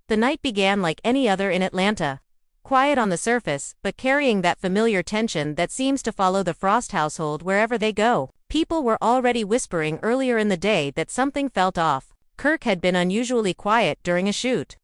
The night began like any other in Atlanta. Quiet on the surface, but carrying that familiar tension that seems to follow the Frost household wherever they go. People were already whispering earlier in the day that something felt off. Kirk had been unusually quiet during a shoot.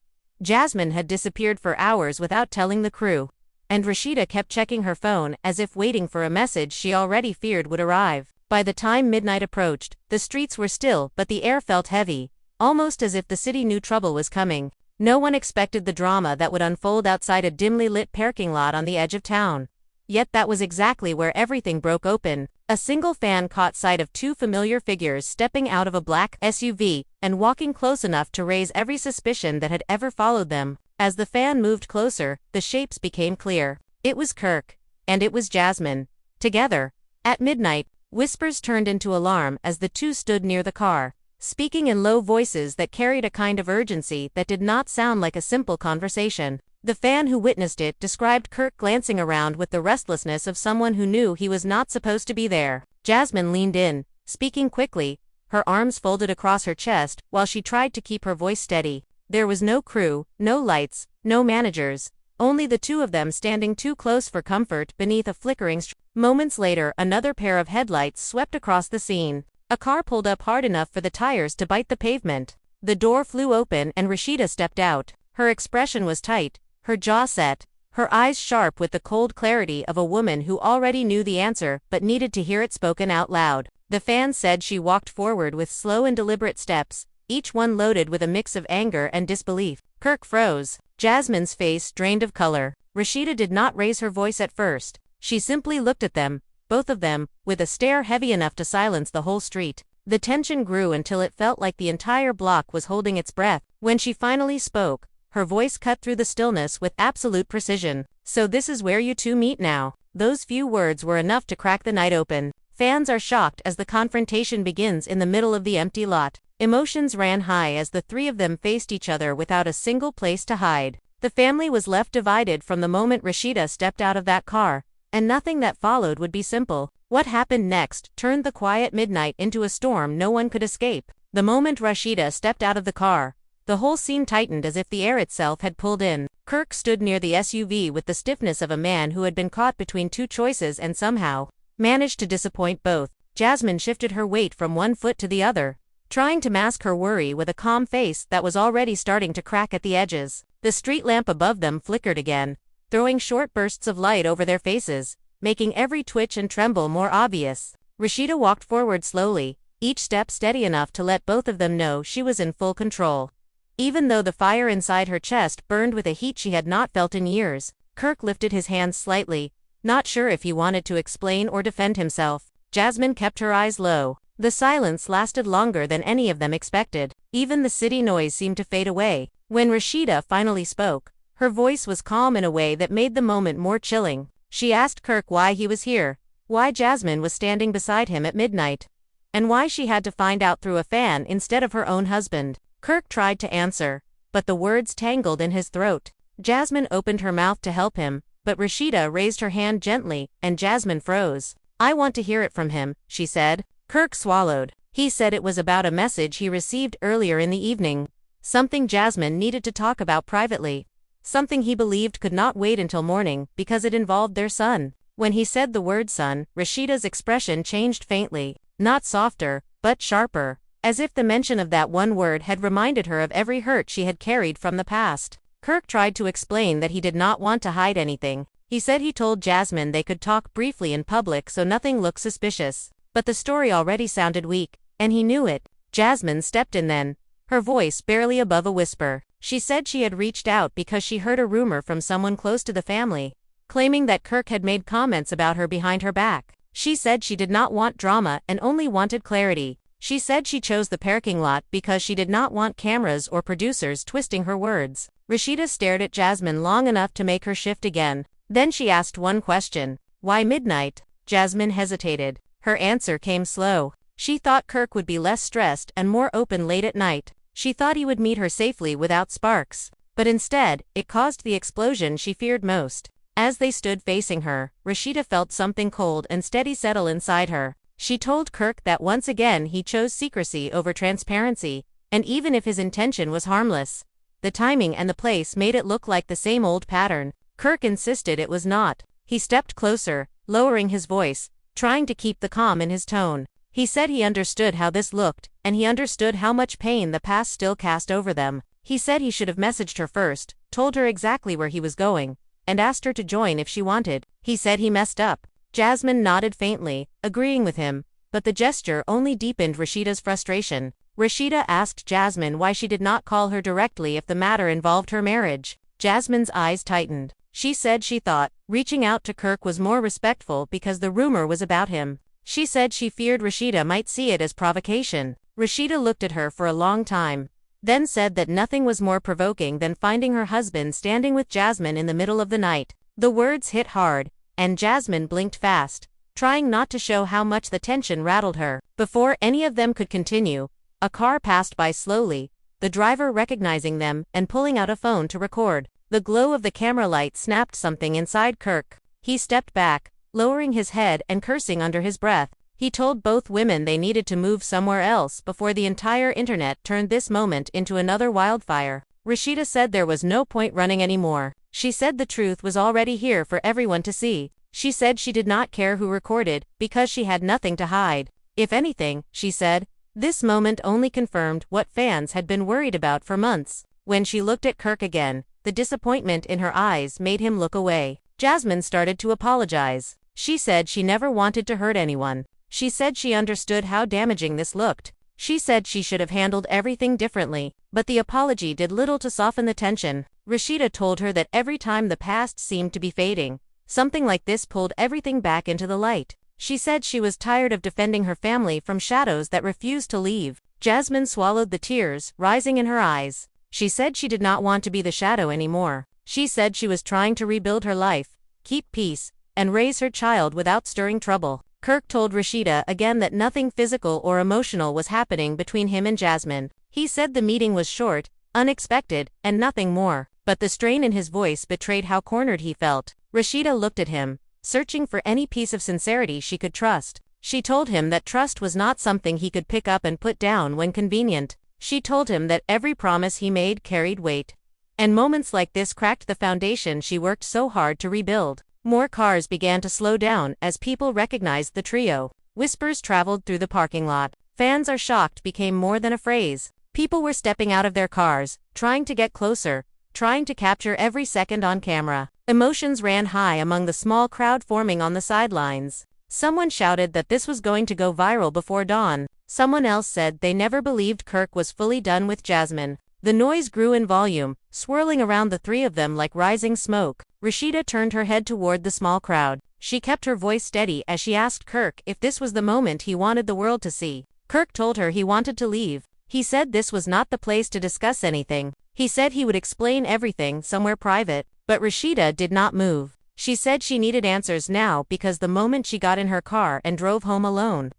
Jasmine had disappeared for hours without telling the crew. And Rashida kept checking her phone as if waiting for a message she already feared would arrive. By the time midnight approached, the streets were still, but the air felt heavy, almost as if the city knew trouble was coming. No one expected the drama that would unfold outside a dimly lit parking lot on the edge of town. Yet that was exactly where everything broke open. A single fan caught sight of two familiar figures stepping out of a black SUV and walking close enough to raise every suspicion that had ever followed them. As the fan moved closer, the shapes became clear. It was Kirk. And it was Jasmine. Together. At midnight, whispers turned into alarm as the two stood near the car, speaking in low voices that carried a kind of urgency that did not sound like a simple conversation. The fan who witnessed it described Kirk glancing around with the restlessness of someone who knew he was not supposed to be there. Jasmine leaned in, speaking quickly, her arms folded across her chest while she tried to keep her voice steady. There was no crew, no lights, no managers, only the two of them standing too close for comfort beneath a flickering Moments later, another pair of headlights swept across the scene. A car pulled up hard enough for the tires to bite the pavement. The door flew open and Rashida stepped out. Her expression was tight, her jaw set, her eyes sharp with the cold clarity of a woman who already knew the answer but needed to hear it spoken out loud. The fan said she walked forward with slow and deliberate steps, each one loaded with a mix of anger and disbelief. Kirk froze. Jasmine's face drained of color. Rashida did not raise her voice at first. She simply looked at them, both of them, with a stare heavy enough to silence the whole street. The tension grew until it felt like the entire block was holding its breath. When she finally spoke, her voice cut through the stillness with absolute precision. "So this is where you two meet now." Those few words were enough to crack the night open. Fans are shocked as the confrontation begins in the middle of the empty lot. Emotions ran high as the three of them faced each other without a single place to hide. The family was left divided from the moment Rashida stepped out of that car. And nothing that followed would be simple. What happened next turned the quiet midnight into a storm no one could escape. The moment Rashida stepped out of the car, the whole scene tightened as if the air itself had pulled in. Kirk stood near the SUV with the stiffness of a man who had been caught between two choices and somehow managed to disappoint both. Jasmine shifted her weight from one foot to the other, trying to mask her worry with a calm face that was already starting to crack at the edges. The street lamp above them flickered again, throwing short bursts of light over their faces, making every twitch and tremble more obvious. Rashida walked forward slowly, each step steady enough to let both of them know she was in full control. Even though the fire inside her chest burned with a heat she had not felt in years, Kirk lifted his hands slightly, not sure if he wanted to explain or defend himself. Jasmine kept her eyes low. The silence lasted longer than any of them expected. Even the city noise seemed to fade away. When Rashida finally spoke, her voice was calm in a way that made the moment more chilling. She asked Kirk why he was here, why Jasmine was standing beside him at midnight, and why she had to find out through a fan instead of her own husband. Kirk tried to answer, but the words tangled in his throat. Jasmine opened her mouth to help him, but Rashida raised her hand gently, and Jasmine froze. "I want to hear it from him," she said. Kirk swallowed. He said it was about a message he received earlier in the evening. Something Jasmine needed to talk about privately. Something he believed could not wait until morning because it involved their son. When he said the word son, Rashida's expression changed faintly, not softer, but sharper, as if the mention of that one word had reminded her of every hurt she had carried from the past. Kirk tried to explain that he did not want to hide anything. He said he told Jasmine they could talk briefly in public so nothing looked suspicious. But the story already sounded weak, and he knew it. Jasmine stepped in then, her voice barely above a whisper. She said she had reached out because she heard a rumor from someone close to the family, claiming that Kirk had made comments about her behind her back. She said she did not want drama and only wanted clarity. She said she chose the parking lot because she did not want cameras or producers twisting her words. Rashida stared at Jasmine long enough to make her shift again. Then she asked one question. "Why midnight?" Jasmine hesitated. Her answer came slow. She thought Kirk would be less stressed and more open late at night. She thought he would meet her safely without sparks. But instead, it caused the explosion she feared most. As they stood facing her, Rashida felt something cold and steady settle inside her. She told Kirk that once again he chose secrecy over transparency, and even if his intention was harmless, The timing and the place made it look like the same old pattern. Kirk insisted it was not. He stepped closer, lowering his voice, trying to keep the calm in his tone. He said he understood how this looked, and he understood how much pain the past still cast over them. He said he should have messaged her first, told her exactly where he was going, and asked her to join if she wanted. He said he messed up. Jasmine nodded faintly, agreeing with him, but the gesture only deepened Rashida's frustration. Rashida asked Jasmine why she did not call her directly if the matter involved her marriage. Jasmine's eyes tightened. She said she thought reaching out to Kirk was more respectful because the rumor was about him. She said she feared Rashida might see it as provocation. Rashida looked at her for a long time, then said that nothing was more provoking than finding her husband standing with Jasmine in the middle of the night. The words hit hard, and Jasmine blinked fast, trying not to show how much the tension rattled her. Before any of them could continue, a car passed by slowly, the driver recognizing them and pulling out a phone to record. The glow of the camera light snapped something inside Kirk. He stepped back, lowering his head and cursing under his breath. He told both women they needed to move somewhere else before the entire internet turned this moment into another wildfire. Rashida said there was no point running anymore. She said the truth was already here for everyone to see. She said she did not care who recorded, because she had nothing to hide. If anything, she said, this moment only confirmed what fans had been worried about for months. When she looked at Kirk again, the disappointment in her eyes made him look away. Jasmine started to apologize. She said she never wanted to hurt anyone. She said she understood how damaging this looked. She said she should have handled everything differently, but the apology did little to soften the tension. Rashida told her that every time the past seemed to be fading, something like this pulled everything back into the light. She said she was tired of defending her family from shadows that refused to leave. Jasmine swallowed the tears rising in her eyes. She said she did not want to be the shadow anymore. She said she was trying to rebuild her life, keep peace, and raise her child without stirring trouble. Kirk told Rashida again that nothing physical or emotional was happening between him and Jasmine. He said the meeting was short, unexpected, and nothing more, but the strain in his voice betrayed how cornered he felt. Rashida looked at him, searching for any piece of sincerity she could trust. She told him that trust was not something he could pick up and put down when convenient. She told him that every promise he made carried weight. And moments like this cracked the foundation she worked so hard to rebuild. More cars began to slow down as people recognized the trio. Whispers traveled through the parking lot. Fans are shocked became more than a phrase. People were stepping out of their cars, trying to get closer, trying to capture every second on camera. Emotions ran high among the small crowd forming on the sidelines. Someone shouted that this was going to go viral before dawn. Someone else said they never believed Kirk was fully done with Jasmine. The noise grew in volume, swirling around the three of them like rising smoke. Rashida turned her head toward the small crowd. She kept her voice steady as she asked Kirk if this was the moment he wanted the world to see. Kirk told her he wanted to leave. He said this was not the place to discuss anything. He said he would explain everything somewhere private, but Rashida did not move. She said she needed answers now because the moment she got in her car and drove home alone,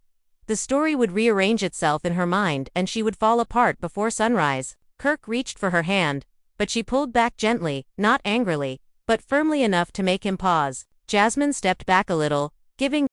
the story would rearrange itself in her mind and she would fall apart before sunrise. Kirk reached for her hand, but she pulled back gently, not angrily, but firmly enough to make him pause. Jasmine stepped back a little, giving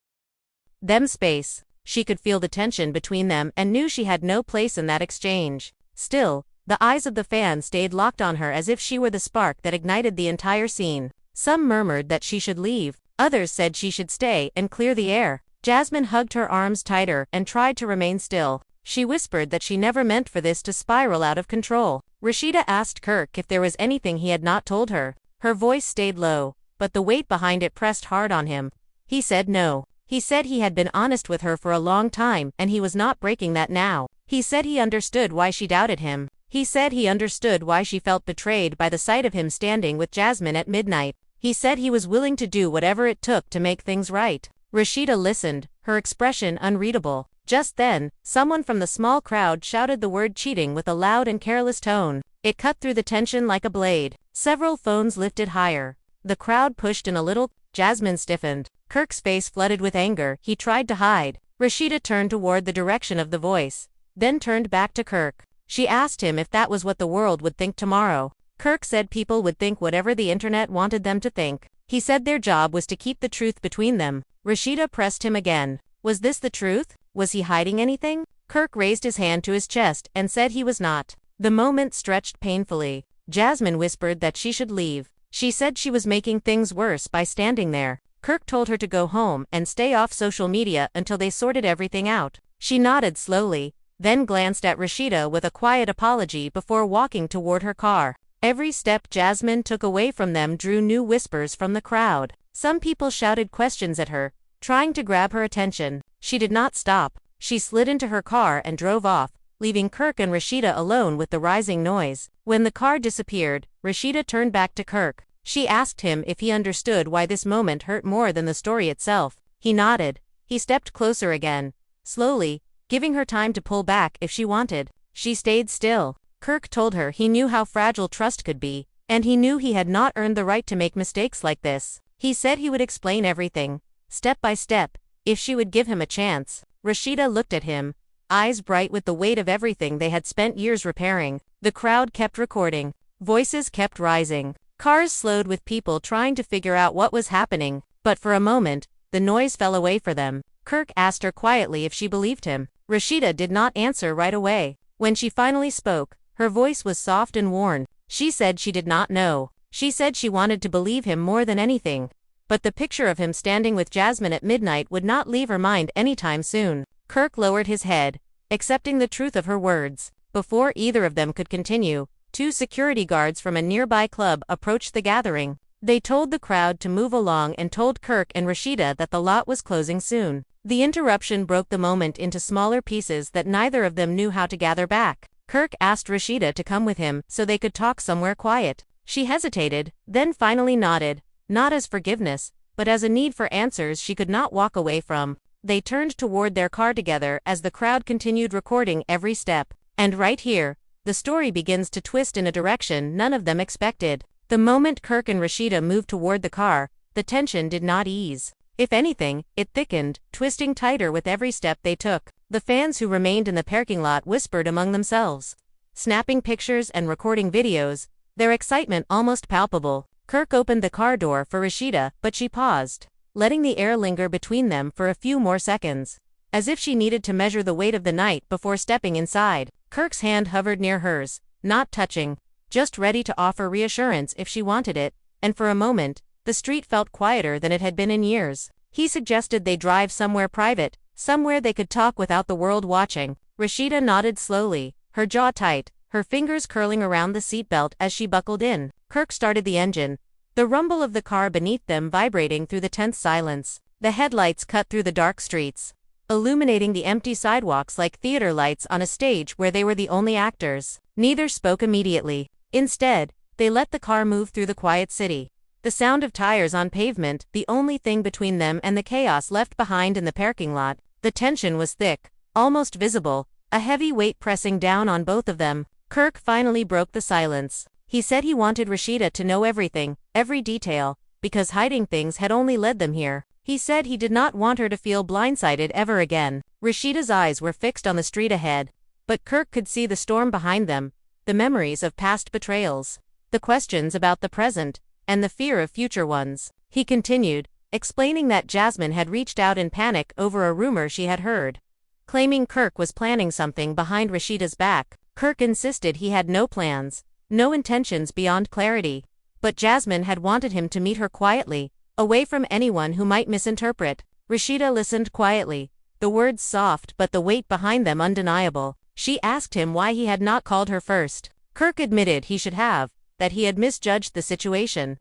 them space. She could feel the tension between them and knew she had no place in that exchange. Still, the eyes of the fans stayed locked on her as if she were the spark that ignited the entire scene. Some murmured that she should leave, others said she should stay and clear the air. Jasmine hugged her arms tighter and tried to remain still. She whispered that she never meant for this to spiral out of control. Rashida asked Kirk if there was anything he had not told her. Her voice stayed low, but the weight behind it pressed hard on him. He said no. He said he had been honest with her for a long time and he was not breaking that now. He said he understood why she doubted him. He said he understood why she felt betrayed by the sight of him standing with Jasmine at midnight. He said he was willing to do whatever it took to make things right. Rashida listened, her expression unreadable. Just then, someone from the small crowd shouted the word cheating with a loud and careless tone. It cut through the tension like a blade. Several phones lifted higher. The crowd pushed in a little. Jasmine stiffened. Kirk's face flooded with anger. He tried to hide. Rashida turned toward the direction of the voice, then turned back to Kirk. She asked him if that was what the world would think tomorrow. Kirk said people would think whatever the internet wanted them to think. He said their job was to keep the truth between them. Rashida pressed him again. Was this the truth? Was he hiding anything? Kirk raised his hand to his chest and said he was not. The moment stretched painfully. Jasmine whispered that she should leave. She said she was making things worse by standing there. Kirk told her to go home and stay off social media until they sorted everything out. She nodded slowly, then glanced at Rashida with a quiet apology before walking toward her car. Every step Jasmine took away from them drew new whispers from the crowd. Some people shouted questions at her, trying to grab her attention. She did not stop. She slid into her car and drove off, leaving Kirk and Rashida alone with the rising noise. When the car disappeared, Rashida turned back to Kirk. She asked him if he understood why this moment hurt more than the story itself. He nodded. He stepped closer again, slowly, giving her time to pull back if she wanted. She stayed still. Kirk told her he knew how fragile trust could be, and he knew he had not earned the right to make mistakes like this. He said he would explain everything, step by step, if she would give him a chance. Rashida looked at him, eyes bright with the weight of everything they had spent years repairing. The crowd kept recording. Voices kept rising. Cars slowed with people trying to figure out what was happening, but for a moment, the noise fell away for them. Kirk asked her quietly if she believed him. Rashida did not answer right away. When she finally spoke, her voice was soft and worn. She said she did not know. She said she wanted to believe him more than anything. But the picture of him standing with Jasmine at midnight would not leave her mind anytime soon. Kirk lowered his head, accepting the truth of her words. Before either of them could continue, 2 security guards from a nearby club approached the gathering. They told the crowd to move along and told Kirk and Rashida that the lot was closing soon. The interruption broke the moment into smaller pieces that neither of them knew how to gather back. Kirk asked Rashida to come with him so they could talk somewhere quiet. She hesitated, then finally nodded, not as forgiveness, but as a need for answers she could not walk away from. They turned toward their car together as the crowd continued recording every step. And right here, the story begins to twist in a direction none of them expected. The moment Kirk and Rashida moved toward the car, the tension did not ease. If anything, it thickened, twisting tighter with every step they took. The fans who remained in the parking lot whispered among themselves, snapping pictures and recording videos, their excitement almost palpable. Kirk opened the car door for Rashida, but she paused, letting the air linger between them for a few more seconds, as if she needed to measure the weight of the night before stepping inside. Kirk's hand hovered near hers, not touching, just ready to offer reassurance if she wanted it, and for a moment, the street felt quieter than it had been in years. He suggested they drive somewhere private, somewhere they could talk without the world watching. Rashida nodded slowly, her jaw tight, her fingers curling around the seatbelt as she buckled in. Kirk started the engine, the rumble of the car beneath them vibrating through the tense silence. The headlights cut through the dark streets, illuminating the empty sidewalks like theater lights on a stage where they were the only actors. Neither spoke immediately. Instead, they let the car move through the quiet city. The sound of tires on pavement, the only thing between them and the chaos left behind in the parking lot. The tension was thick, almost visible, a heavy weight pressing down on both of them. Kirk finally broke the silence. He said he wanted Rashida to know everything, every detail, because hiding things had only led them here. He said he did not want her to feel blindsided ever again. Rashida's eyes were fixed on the street ahead, but Kirk could see the storm behind them, the memories of past betrayals, the questions about the present, and the fear of future ones. He continued, explaining that Jasmine had reached out in panic over a rumor she had heard, claiming Kirk was planning something behind Rashida's back. Kirk insisted he had no plans, no intentions beyond clarity, but Jasmine had wanted him to meet her quietly, away from anyone who might misinterpret. Rashida listened quietly, the words soft but the weight behind them undeniable. She asked him why he had not called her first. Kirk admitted he should have, that he had misjudged the situation,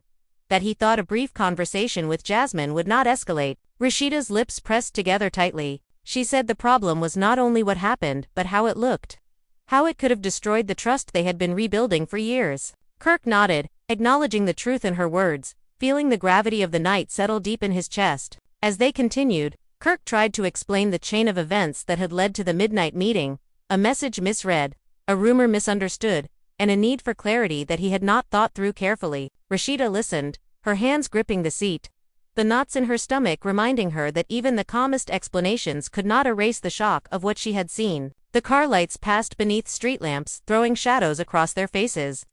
that he thought a brief conversation with Jasmine would not escalate. Rashida's lips pressed together tightly. She said the problem was not only what happened but how it looked, how it could have destroyed the trust they had been rebuilding for years. Kirk nodded, acknowledging the truth in her words, feeling the gravity of the night settle deep in his chest. As they continued, Kirk tried to explain the chain of events that had led to the midnight meeting, a message misread, a rumor misunderstood, and a need for clarity that he had not thought through carefully. Rashida listened, her hands gripping the seat, the knots in her stomach reminding her that even the calmest explanations could not erase the shock of what she had seen. The car lights passed beneath street lamps, throwing shadows across their faces,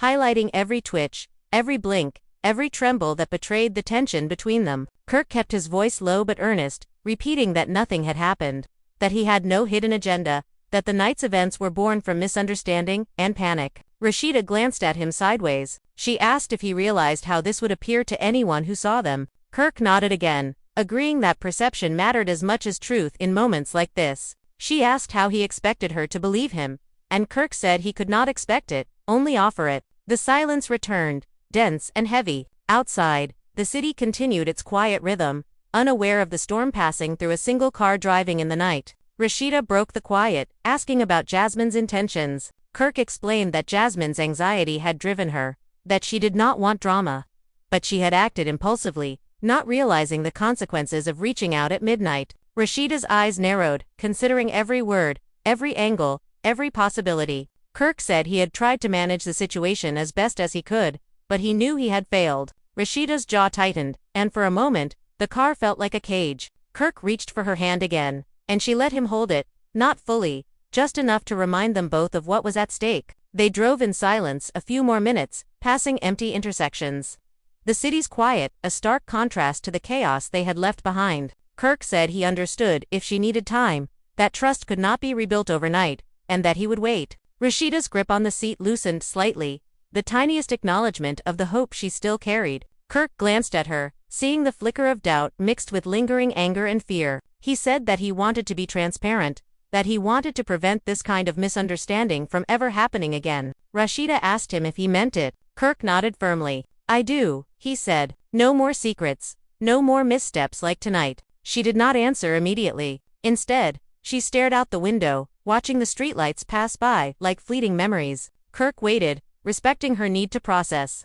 highlighting every twitch, every blink, every tremble that betrayed the tension between them. Kirk kept his voice low but earnest, repeating that nothing had happened, that he had no hidden agenda, that the night's events were born from misunderstanding and panic. Rashida glanced at him sideways. She asked if he realized how this would appear to anyone who saw them. Kirk nodded again, agreeing that perception mattered as much as truth in moments like this. She asked how he expected her to believe him, and Kirk said he could not expect it, only offer it. The silence returned, dense and heavy. Outside, the city continued its quiet rhythm, unaware of the storm passing through a single car driving in the night. Rashida broke the quiet, asking about Jasmine's intentions. Kirk explained that Jasmine's anxiety had driven her, that she did not want drama. But she had acted impulsively, not realizing the consequences of reaching out at midnight. Rashida's eyes narrowed, considering every word, every angle, every possibility. Kirk said he had tried to manage the situation as best as he could, but he knew he had failed. Rashida's jaw tightened, and for a moment, the car felt like a cage. Kirk reached for her hand again, and she let him hold it, not fully, just enough to remind them both of what was at stake. They drove in silence a few more minutes, passing empty intersections. The city's quiet, a stark contrast to the chaos they had left behind. Kirk said he understood if she needed time, that trust could not be rebuilt overnight, and that he would wait. Rashida's grip on the seat loosened slightly, the tiniest acknowledgement of the hope she still carried. Kirk glanced at her, seeing the flicker of doubt mixed with lingering anger and fear. He said that he wanted to be transparent, that he wanted to prevent this kind of misunderstanding from ever happening again. Rashida asked him if he meant it. Kirk nodded firmly. "I do," he said. "No more secrets, no more missteps like tonight." She did not answer immediately. Instead, she stared out the window, watching the streetlights pass by like fleeting memories. Kirk waited, respecting her need to process.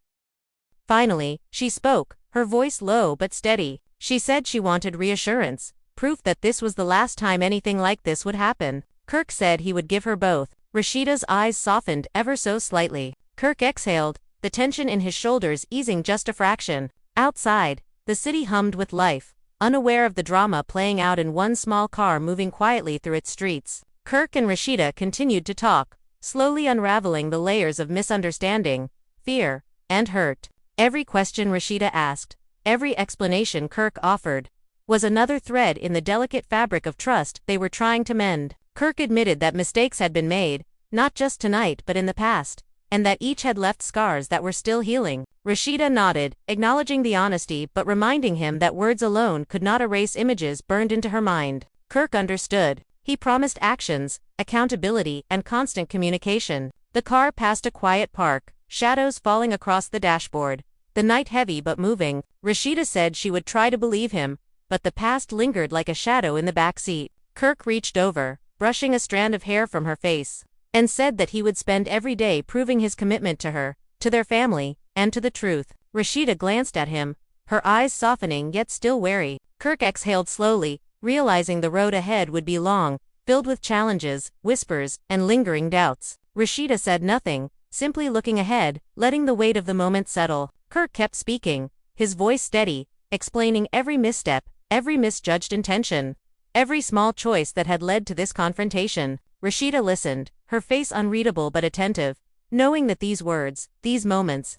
Finally, she spoke, her voice low but steady. She said she wanted reassurance, proof that this was the last time anything like this would happen. Kirk said he would give her both. Rashida's eyes softened ever so slightly. Kirk exhaled, the tension in his shoulders easing just a fraction. Outside, the city hummed with life, unaware of the drama playing out in one small car moving quietly through its streets. Kirk and Rashida continued to talk, slowly unraveling the layers of misunderstanding, fear, and hurt. Every question Rashida asked, every explanation Kirk offered, was another thread in the delicate fabric of trust they were trying to mend. Kirk admitted that mistakes had been made, not just tonight but in the past, and that each had left scars that were still healing. Rashida nodded, acknowledging the honesty but reminding him that words alone could not erase images burned into her mind. Kirk understood. He promised actions, accountability, and constant communication. The car passed a quiet park, shadows falling across the dashboard. The night heavy but moving. Rashida said she would try to believe him, but the past lingered like a shadow in the back seat. Kirk reached over, brushing a strand of hair from her face, and said that he would spend every day proving his commitment to her, to their family, and to the truth. Rashida glanced at him, her eyes softening yet still wary. Kirk exhaled slowly, realizing the road ahead would be long, filled with challenges, whispers, and lingering doubts. Rashida said nothing, simply looking ahead, letting the weight of the moment settle. Kirk kept speaking, his voice steady, explaining every misstep, every misjudged intention, every small choice that had led to this confrontation. Rashida listened, her face unreadable but attentive, knowing that these words, these moments,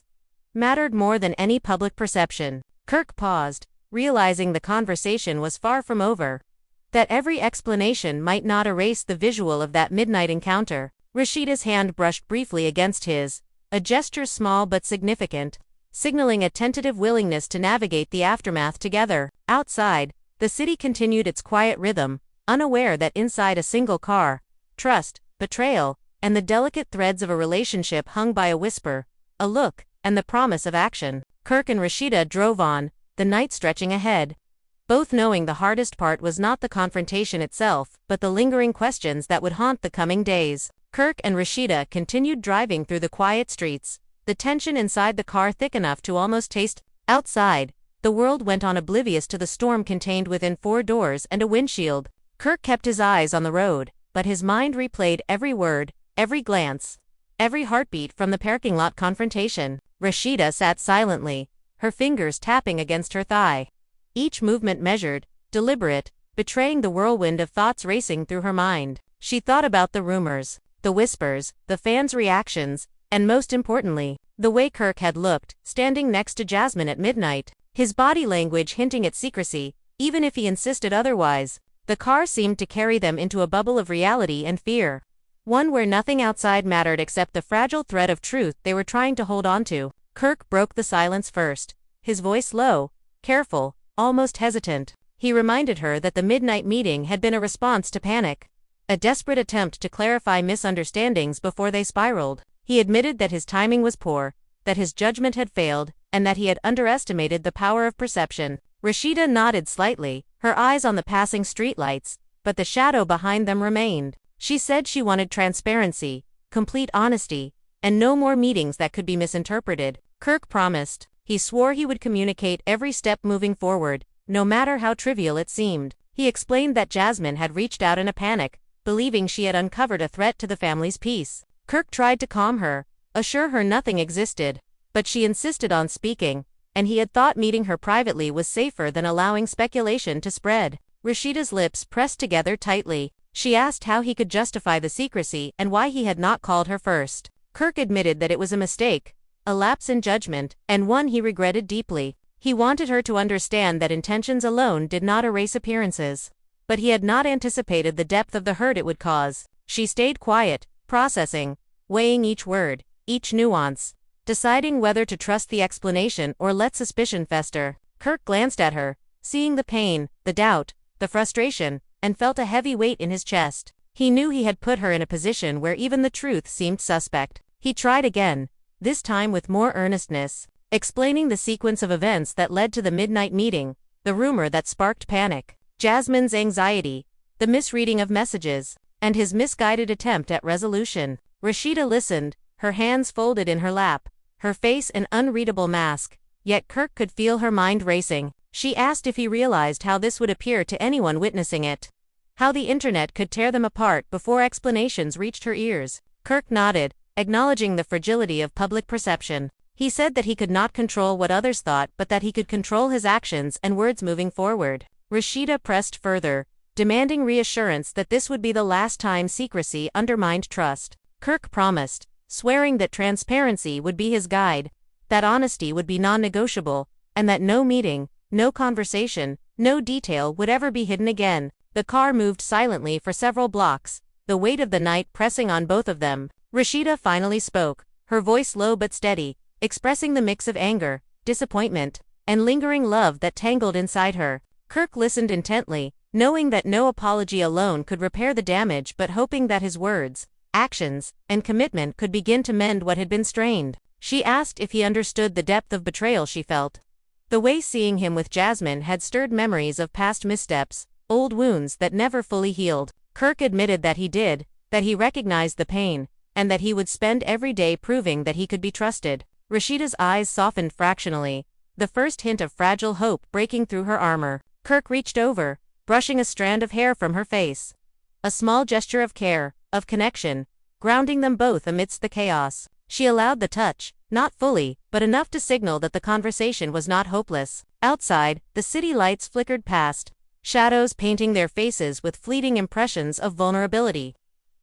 mattered more than any public perception. Kirk paused, realizing the conversation was far from over, that every explanation might not erase the visual of that midnight encounter. Rashida's hand brushed briefly against his, a gesture small but significant, signaling a tentative willingness to navigate the aftermath together. Outside, the city continued its quiet rhythm, unaware that inside a single car, trust, betrayal, and the delicate threads of a relationship hung by a whisper, a look, and the promise of action. Kirk and Rashida drove on, the night stretching ahead, both knowing the hardest part was not the confrontation itself, but the lingering questions that would haunt the coming days. Kirk and Rashida continued driving through the quiet streets, the tension inside the car thick enough to almost taste. Outside, the world went on oblivious to the storm contained within four doors and a windshield. Kirk kept his eyes on the road, but his mind replayed every word, every glance, every heartbeat from the parking lot confrontation. Rashida sat silently, her fingers tapping against her thigh. Each movement measured, deliberate, betraying the whirlwind of thoughts racing through her mind. She thought about the rumors, the whispers, the fans' reactions, and most importantly, the way Kirk had looked, standing next to Jasmine at midnight. His body language hinting at secrecy, even if he insisted otherwise. The car seemed to carry them into a bubble of reality and fear. One where nothing outside mattered except the fragile thread of truth they were trying to hold on to. Kirk broke the silence first, his voice low, careful, almost hesitant. He reminded her that the midnight meeting had been a response to panic, a desperate attempt to clarify misunderstandings before they spiraled. He admitted that his timing was poor, that his judgment had failed, and that he had underestimated the power of perception. Rashida nodded slightly, her eyes on the passing streetlights, but the shadow behind them remained. She said she wanted transparency, complete honesty, and no more meetings that could be misinterpreted. Kirk promised. He swore he would communicate every step moving forward, no matter how trivial it seemed. He explained that Jasmine had reached out in a panic, believing she had uncovered a threat to the family's peace. Kirk tried to calm her, assure her nothing existed, but she insisted on speaking, and he had thought meeting her privately was safer than allowing speculation to spread. Rashida's lips pressed together tightly. She asked how he could justify the secrecy and why he had not called her first. Kirk admitted that it was a mistake, a lapse in judgment, and one he regretted deeply. He wanted her to understand that intentions alone did not erase appearances. But he had not anticipated the depth of the hurt it would cause. She stayed quiet, processing, weighing each word, each nuance, deciding whether to trust the explanation or let suspicion fester. Kirk glanced at her, seeing the pain, the doubt, the frustration, and felt a heavy weight in his chest. He knew he had put her in a position where even the truth seemed suspect. He tried again, this time with more earnestness, explaining the sequence of events that led to the midnight meeting, the rumor that sparked panic, Jasmine's anxiety, the misreading of messages, and his misguided attempt at resolution. Rashida listened, her hands folded in her lap, her face an unreadable mask, yet Kirk could feel her mind racing. She asked if he realized how this would appear to anyone witnessing it, how the internet could tear them apart before explanations reached her ears. Kirk nodded, acknowledging the fragility of public perception. He said that he could not control what others thought but that he could control his actions and words moving forward. Rashida pressed further, demanding reassurance that this would be the last time secrecy undermined trust. Kirk promised, swearing that transparency would be his guide, that honesty would be non-negotiable, and that no meeting, no conversation, no detail would ever be hidden again. The car moved silently for several blocks, the weight of the night pressing on both of them. Rashida finally spoke, her voice low but steady, expressing the mix of anger, disappointment, and lingering love that tangled inside her. Kirk listened intently, knowing that no apology alone could repair the damage but hoping that his words, actions, and commitment could begin to mend what had been strained. She asked if he understood the depth of betrayal she felt. The way seeing him with Jasmine had stirred memories of past missteps, old wounds that never fully healed. Kirk admitted that he did, that he recognized the pain, and that he would spend every day proving that he could be trusted. Rashida's eyes softened fractionally, the first hint of fragile hope breaking through her armor. Kirk reached over, brushing a strand of hair from her face. A small gesture of care, of connection, grounding them both amidst the chaos. She allowed the touch, not fully, but enough to signal that the conversation was not hopeless. Outside, the city lights flickered past, shadows painting their faces with fleeting impressions of vulnerability,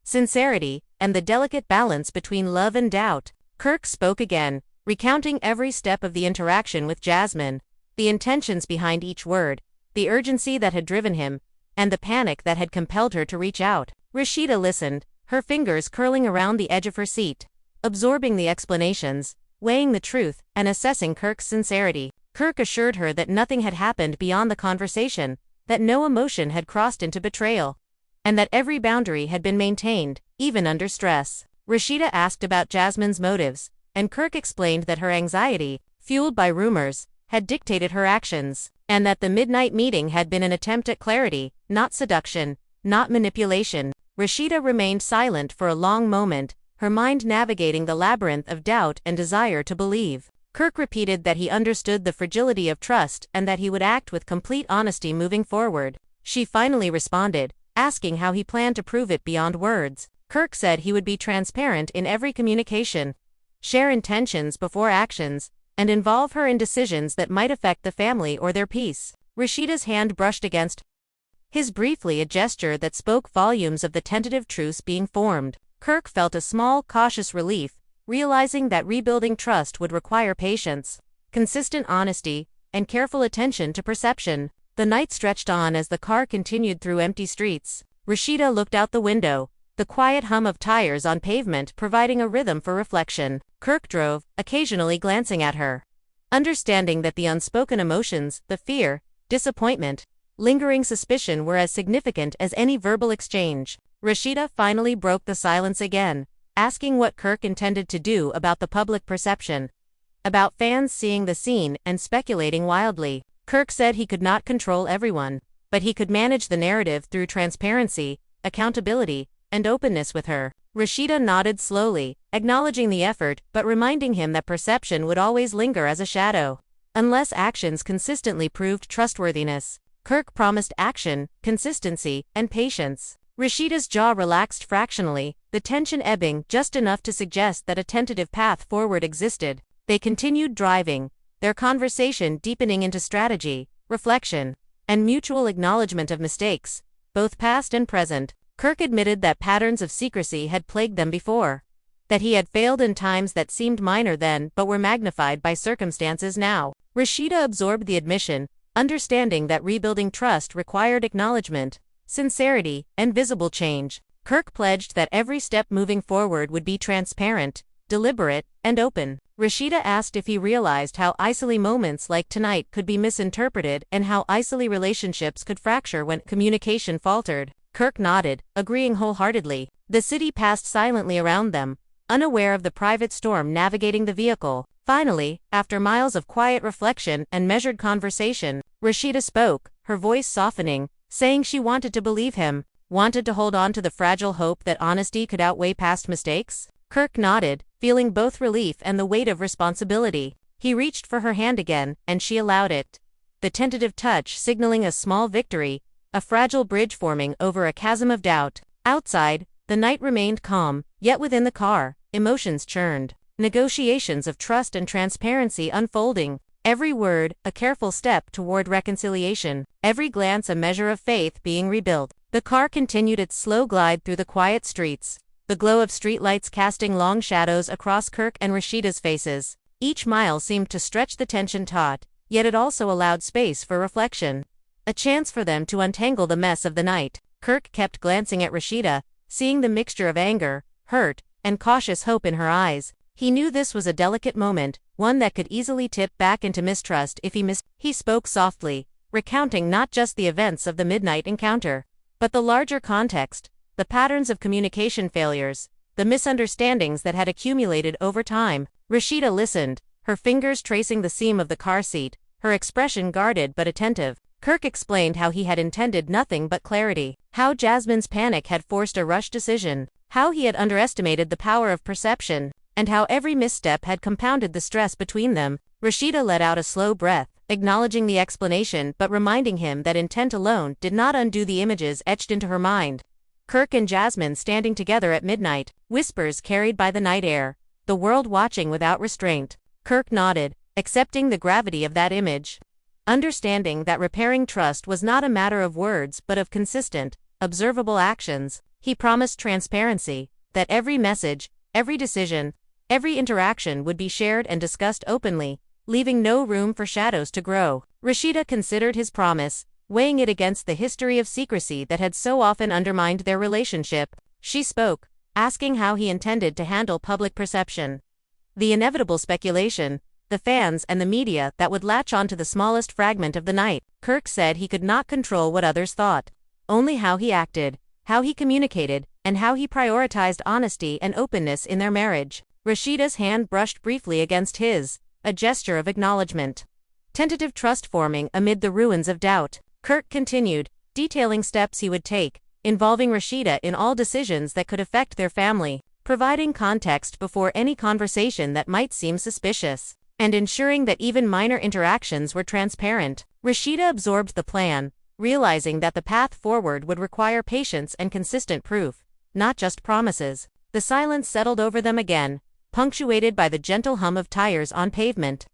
sincerity, and the delicate balance between love and doubt. Kirk spoke again, recounting every step of the interaction with Jasmine, the intentions behind each word, the urgency that had driven him, and the panic that had compelled her to reach out. Rashida listened, her fingers curling around the edge of her seat, absorbing the explanations, weighing the truth, and assessing Kirk's sincerity. Kirk assured her that nothing had happened beyond the conversation, that no emotion had crossed into betrayal, and that every boundary had been maintained, even under stress. Rashida asked about Jasmine's motives, and Kirk explained that her anxiety, fueled by rumors, had dictated her actions, and that the midnight meeting had been an attempt at clarity, not seduction, not manipulation. Rashida remained silent for a long moment, her mind navigating the labyrinth of doubt and desire to believe. Kirk repeated that he understood the fragility of trust and that he would act with complete honesty moving forward. She finally responded, asking how he planned to prove it beyond words. Kirk said he would be transparent in every communication, share intentions before actions, and involve her in decisions that might affect the family or their peace. Rashida's hand brushed against his briefly, a gesture that spoke volumes of the tentative truce being formed. Kirk felt a small, cautious relief, realizing that rebuilding trust would require patience, consistent honesty, and careful attention to perception. The night stretched on as the car continued through empty streets. Rashida looked out the window, the quiet hum of tires on pavement providing a rhythm for reflection. Kirk drove, occasionally glancing at her. Understanding that the unspoken emotions, the fear, disappointment, lingering suspicion were as significant as any verbal exchange, Rashida finally broke the silence again, asking what Kirk intended to do about the public perception. About fans seeing the scene and speculating wildly. Kirk said he could not control everyone, but he could manage the narrative through transparency, accountability, and openness with her. Rashida nodded slowly, acknowledging the effort but reminding him that perception would always linger as a shadow. Unless actions consistently proved trustworthiness. Kirk promised action, consistency, and patience. Rashida's jaw relaxed fractionally, the tension ebbing just enough to suggest that a tentative path forward existed. They continued driving, their conversation deepening into strategy, reflection, and mutual acknowledgement of mistakes, both past and present. Kirk admitted that patterns of secrecy had plagued them before. That he had failed in times that seemed minor then but were magnified by circumstances now. Rashida absorbed the admission, understanding that rebuilding trust required acknowledgement, sincerity, and visible change. Kirk pledged that every step moving forward would be transparent, deliberate, and open. Rashida asked if he realized how easily moments like tonight could be misinterpreted and how easily relationships could fracture when communication faltered. Kirk nodded, agreeing wholeheartedly. The city passed silently around them, unaware of the private storm navigating the vehicle. Finally, after miles of quiet reflection and measured conversation, Rashida spoke, her voice softening, saying she wanted to believe him, wanted to hold on to the fragile hope that honesty could outweigh past mistakes. Kirk nodded, feeling both relief and the weight of responsibility. He reached for her hand again, and she allowed it. The tentative touch signaling a small victory, a fragile bridge forming over a chasm of doubt. Outside, the night remained calm, yet within the car, emotions churned. Negotiations of trust and transparency unfolding. Every word, a careful step toward reconciliation. Every glance a measure of faith being rebuilt. The car continued its slow glide through the quiet streets, the glow of streetlights casting long shadows across Kirk and Rashida's faces. Each mile seemed to stretch the tension taut, yet it also allowed space for reflection. A chance for them to untangle the mess of the night. Kirk kept glancing at Rashida, seeing the mixture of anger, hurt, and cautious hope in her eyes. He knew this was a delicate moment, one that could easily tip back into mistrust if he missed. He spoke softly, recounting not just the events of the midnight encounter, but the larger context, the patterns of communication failures, the misunderstandings that had accumulated over time. Rashida listened, her fingers tracing the seam of the car seat, her expression guarded but attentive. Kirk explained how he had intended nothing but clarity, how Jasmine's panic had forced a rushed decision, how he had underestimated the power of perception, and how every misstep had compounded the stress between them. Rashida let out a slow breath, acknowledging the explanation but reminding him that intent alone did not undo the images etched into her mind. Kirk and Jasmine standing together at midnight, whispers carried by the night air, the world watching without restraint. Kirk nodded, accepting the gravity of that image. Understanding that repairing trust was not a matter of words but of consistent, observable actions, he promised transparency, that every message, every decision, every interaction would be shared and discussed openly, leaving no room for shadows to grow. Rashida considered his promise, weighing it against the history of secrecy that had so often undermined their relationship. She spoke, asking how he intended to handle public perception. The inevitable speculation, the fans and the media that would latch onto the smallest fragment of the night. Kirk said he could not control what others thought, only how he acted, how he communicated, and how he prioritized honesty and openness in their marriage. Rashida's hand brushed briefly against his, a gesture of acknowledgement. Tentative trust forming amid the ruins of doubt. Kirk continued, detailing steps he would take, involving Rashida in all decisions that could affect their family, providing context before any conversation that might seem suspicious, and ensuring that even minor interactions were transparent. Rashida absorbed the plan, realizing that the path forward would require patience and consistent proof, not just promises. The silence settled over them again, punctuated by the gentle hum of tires on pavement,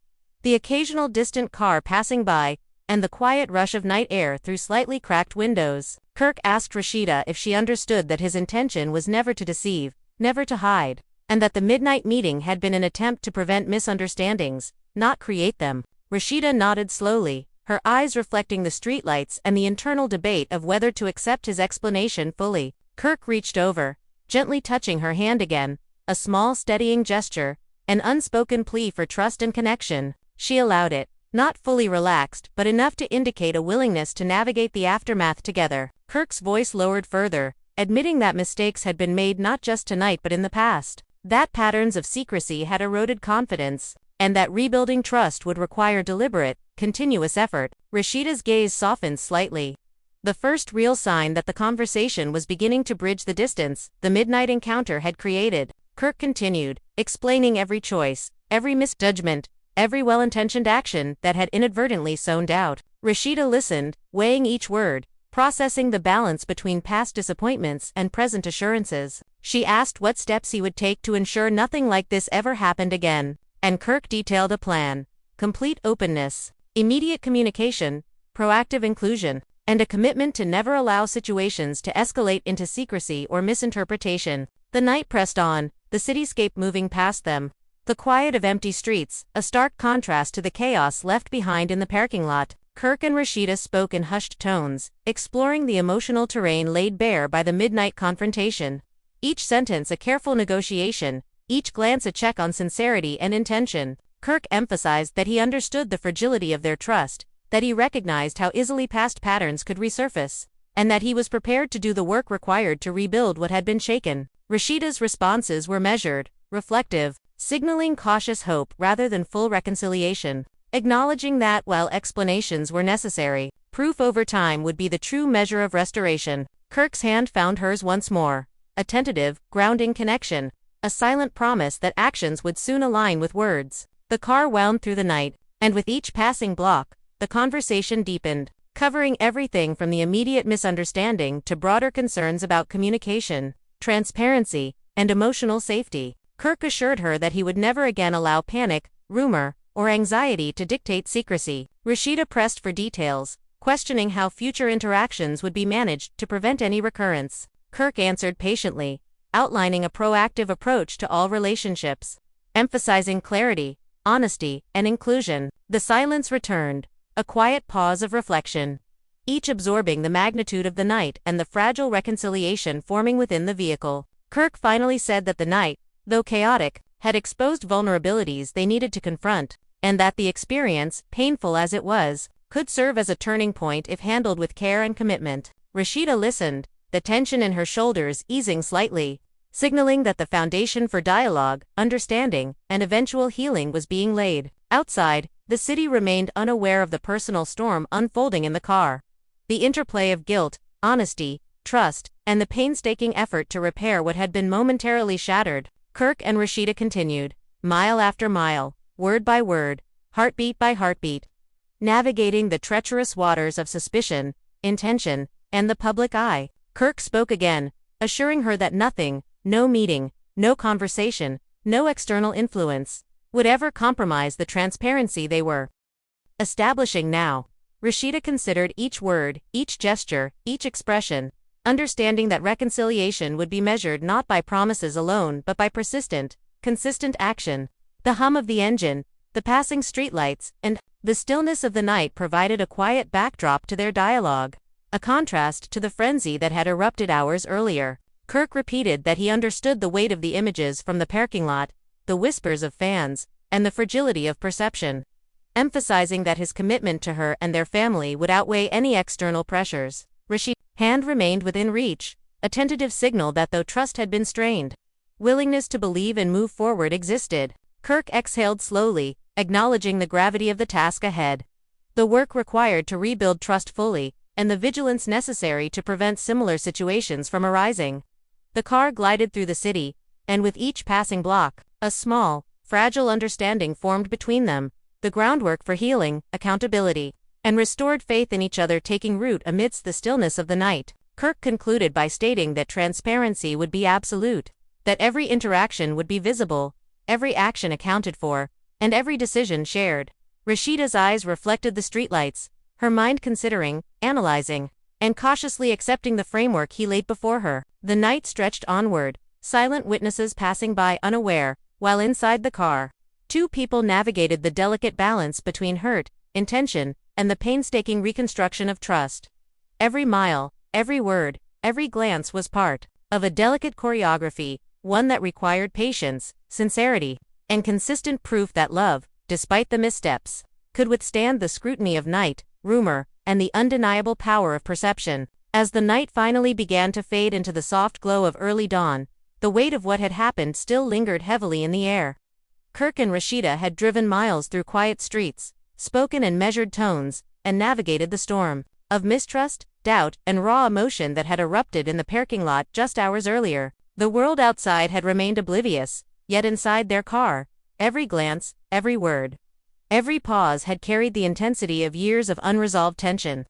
the occasional distant car passing by, and the quiet rush of night air through slightly cracked windows. Kirk asked Rashida if she understood that his intention was never to deceive, never to hide, and that the midnight meeting had been an attempt to prevent misunderstandings, not create them. Rashida nodded slowly, her eyes reflecting the streetlights and the internal debate of whether to accept his explanation fully. Kirk reached over, gently touching her hand again, a small steadying gesture, an unspoken plea for trust and connection. She allowed it, not fully relaxed but enough to indicate a willingness to navigate the aftermath together. Kirk's voice lowered further, admitting that mistakes had been made not just tonight but in the past, that patterns of secrecy had eroded confidence, and that rebuilding trust would require deliberate, continuous effort. Rashida's gaze softened slightly. The first real sign that the conversation was beginning to bridge the distance the midnight encounter had created. Kirk continued, explaining every choice, every misjudgment, every well-intentioned action that had inadvertently sown doubt. Rashida listened, weighing each word, processing the balance between past disappointments and present assurances. She asked what steps he would take to ensure nothing like this ever happened again, and Kirk detailed a plan: complete openness, immediate communication, proactive inclusion, and a commitment to never allow situations to escalate into secrecy or misinterpretation. The night pressed on, the cityscape moving past them. The quiet of empty streets, a stark contrast to the chaos left behind in the parking lot. Kirk and Rashida spoke in hushed tones, exploring the emotional terrain laid bare by the midnight confrontation. Each sentence a careful negotiation, each glance a check on sincerity and intention. Kirk emphasized that he understood the fragility of their trust, that he recognized how easily past patterns could resurface, and that he was prepared to do the work required to rebuild what had been shaken. Rashida's responses were measured, reflective, signaling cautious hope rather than full reconciliation, acknowledging that while explanations were necessary, proof over time would be the true measure of restoration. Kirk's hand found hers once more, a tentative, grounding connection, a silent promise that actions would soon align with words. The car wound through the night, and with each passing block, the conversation deepened, covering everything from the immediate misunderstanding to broader concerns about communication, transparency, and emotional safety. Kirk assured her that he would never again allow panic, rumor, or anxiety to dictate secrecy. Rashida pressed for details, questioning how future interactions would be managed to prevent any recurrence. Kirk answered patiently, outlining a proactive approach to all relationships, emphasizing clarity, honesty, and inclusion. The silence returned, a quiet pause of reflection, each absorbing the magnitude of the night and the fragile reconciliation forming within the vehicle. Kirk finally said that the night, though chaotic, had exposed vulnerabilities they needed to confront, and that the experience, painful as it was, could serve as a turning point if handled with care and commitment. Rashida listened, the tension in her shoulders easing slightly, signaling that the foundation for dialogue, understanding, and eventual healing was being laid. Outside, the city remained unaware of the personal storm unfolding in the car. The interplay of guilt, honesty, trust, and the painstaking effort to repair what had been momentarily shattered. Kirk and Rashida continued, mile after mile, word by word, heartbeat by heartbeat, navigating the treacherous waters of suspicion, intention, and the public eye. Kirk spoke again, assuring her that nothing, no meeting, no conversation, no external influence, would ever compromise the transparency they were establishing now. Rashida considered each word, each gesture, each expression, understanding that reconciliation would be measured not by promises alone but by persistent, consistent action. The hum of the engine, the passing streetlights, and the stillness of the night provided a quiet backdrop to their dialogue, a contrast to the frenzy that had erupted hours earlier. Kirk repeated that he understood the weight of the images from the parking lot, the whispers of fans, and the fragility of perception, emphasizing that his commitment to her and their family would outweigh any external pressures. Rashida's hand remained within reach, a tentative signal that though trust had been strained, willingness to believe and move forward existed. Kirk exhaled slowly, acknowledging the gravity of the task ahead, the work required to rebuild trust fully, and the vigilance necessary to prevent similar situations from arising. The car glided through the city, and with each passing block, a small, fragile understanding formed between them, the groundwork for healing, accountability, and restored faith in each other taking root amidst the stillness of the night. Kirk concluded by stating that transparency would be absolute, that every interaction would be visible, every action accounted for, and every decision shared. Rashida's eyes reflected the streetlights, her mind considering, analyzing, and cautiously accepting the framework he laid before her. The night stretched onward, silent witnesses passing by unaware, while inside the car, two people navigated the delicate balance between hurt, intention, and the painstaking reconstruction of trust. Every mile, every word, every glance was part of a delicate choreography, one that required patience, sincerity, and consistent proof that love, despite the missteps, could withstand the scrutiny of night, rumor, and the undeniable power of perception. As the night finally began to fade into the soft glow of early dawn, the weight of what had happened still lingered heavily in the air. Kirk and Rashida had driven miles through quiet streets, spoken in measured tones, and navigated the storm of mistrust, doubt, and raw emotion that had erupted in the parking lot just hours earlier. The world outside had remained oblivious, yet inside their car, every glance, every word, every pause had carried the intensity of years of unresolved tension.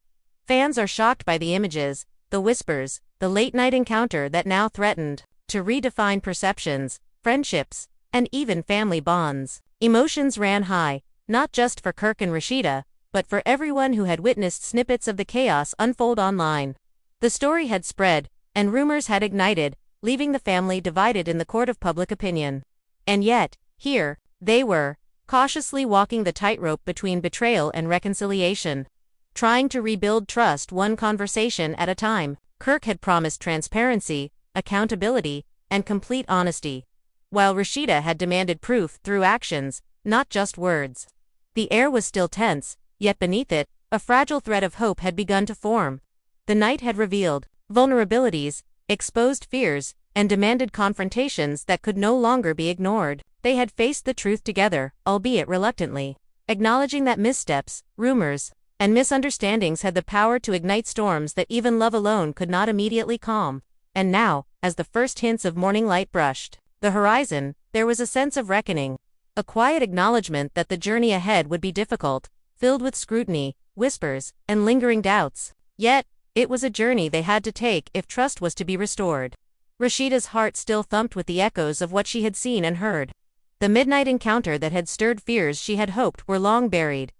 Fans are shocked by the images, the whispers, the late-night encounter that now threatened to redefine perceptions, friendships, and even family bonds. Emotions ran high, not just for Kirk and Rashida, but for everyone who had witnessed snippets of the chaos unfold online. The story had spread, and rumors had ignited, leaving the family divided in the court of public opinion. And yet, here, they were, cautiously walking the tightrope between betrayal and reconciliation, trying to rebuild trust one conversation at a time. Kirk had promised transparency, accountability, and complete honesty, while Rashida had demanded proof through actions, not just words. The air was still tense, yet beneath it, a fragile thread of hope had begun to form. The night had revealed vulnerabilities, exposed fears, and demanded confrontations that could no longer be ignored. They had faced the truth together, albeit reluctantly, acknowledging that missteps, rumors, and misunderstandings had the power to ignite storms that even love alone could not immediately calm. And now, as the first hints of morning light brushed the horizon, there was a sense of reckoning, a quiet acknowledgement that the journey ahead would be difficult, filled with scrutiny, whispers, and lingering doubts. Yet, it was a journey they had to take if trust was to be restored. Rashida's heart still thumped with the echoes of what she had seen and heard. The midnight encounter that had stirred fears she had hoped were long buried.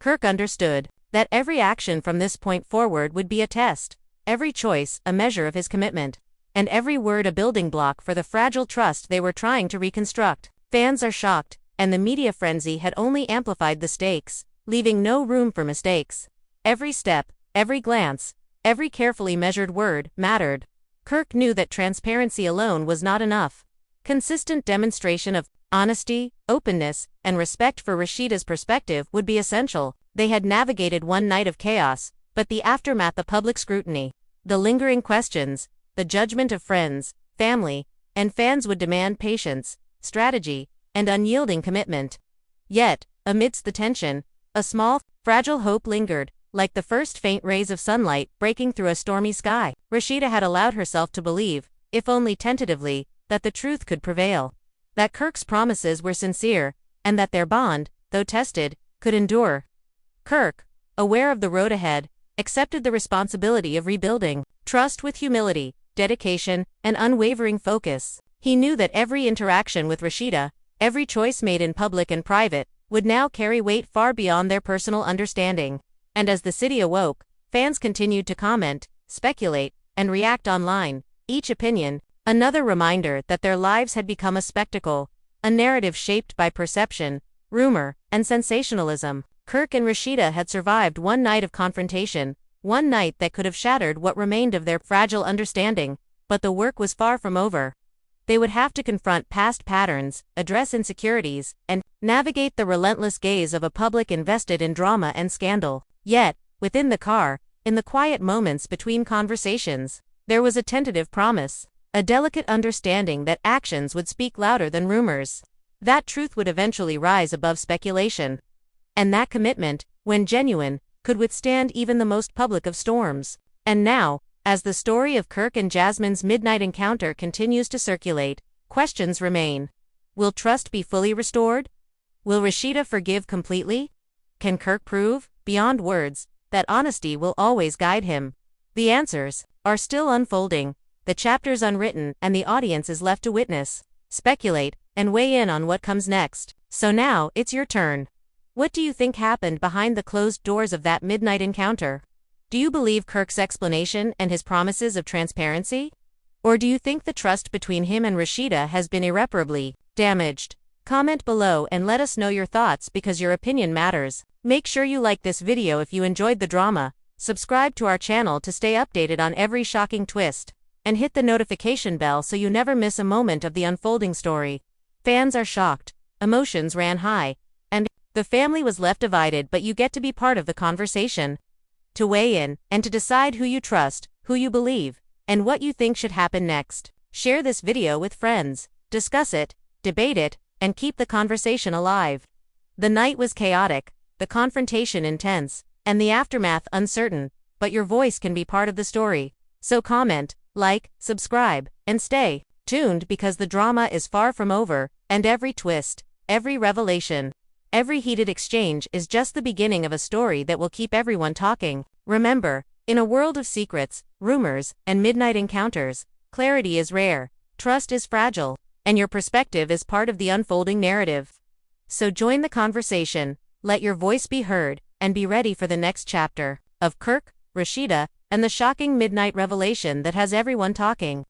Kirk understood that every action from this point forward would be a test, every choice a measure of his commitment, and every word a building block for the fragile trust they were trying to reconstruct. Fans are shocked, and the media frenzy had only amplified the stakes, leaving no room for mistakes. Every step, every glance, every carefully measured word mattered. Kirk knew that transparency alone was not enough. Consistent demonstration of honesty, openness, and respect for Rashida's perspective would be essential. They had navigated one night of chaos, but the aftermath of public scrutiny, the lingering questions, the judgment of friends, family, and fans would demand patience, strategy, and unyielding commitment. Yet, amidst the tension, a small, fragile hope lingered, like the first faint rays of sunlight breaking through a stormy sky. Rashida had allowed herself to believe, if only tentatively, that the truth could prevail, that Kirk's promises were sincere, and that their bond, though tested, could endure. Kirk, aware of the road ahead, accepted the responsibility of rebuilding trust with humility, dedication, and unwavering focus. He knew that every interaction with Rashida, every choice made in public and private, would now carry weight far beyond their personal understanding. And as the city awoke, fans continued to comment, speculate, and react online, each opinion another reminder that their lives had become a spectacle, a narrative shaped by perception, rumor, and sensationalism. Kirk and Rashida had survived one night of confrontation, one night that could have shattered what remained of their fragile understanding, but the work was far from over. They would have to confront past patterns, address insecurities, and navigate the relentless gaze of a public invested in drama and scandal. Yet, within the car, in the quiet moments between conversations, there was a tentative promise, a delicate understanding that actions would speak louder than rumors, that truth would eventually rise above speculation, and that commitment, when genuine, could withstand even the most public of storms. And now, as the story of Kirk and Jasmine's midnight encounter continues to circulate, questions remain. Will trust be fully restored? Will Rashida forgive completely? Can Kirk prove, beyond words, that honesty will always guide him? The answers are still unfolding, the chapters unwritten, and the audience is left to witness, speculate, and weigh in on what comes next. So now, it's your turn. What do you think happened behind the closed doors of that midnight encounter? Do you believe Kirk's explanation and his promises of transparency? Or do you think the trust between him and Rashida has been irreparably damaged? Comment below and let us know your thoughts because your opinion matters. Make sure you like this video if you enjoyed the drama. Subscribe to our channel to stay updated on every shocking twist. and hit the notification bell so you never miss a moment of the unfolding story. Fans are shocked, emotions ran high, and the family was left divided, but you get to be part of the conversation. To weigh in, and to decide who you trust, who you believe, and what you think should happen next. Share this video with friends, discuss it, debate it, and keep the conversation alive. The night was chaotic, the confrontation intense, and the aftermath uncertain, but your voice can be part of the story. So comment, like, subscribe, and stay tuned because the drama is far from over, and every twist, every revelation, every heated exchange is just the beginning of a story that will keep everyone talking. Remember, in a world of secrets, rumors, and midnight encounters, clarity is rare, trust is fragile, and your perspective is part of the unfolding narrative. So join the conversation, let your voice be heard, and be ready for the next chapter of Kirk, Rashida, and the shocking midnight revelation that has everyone talking.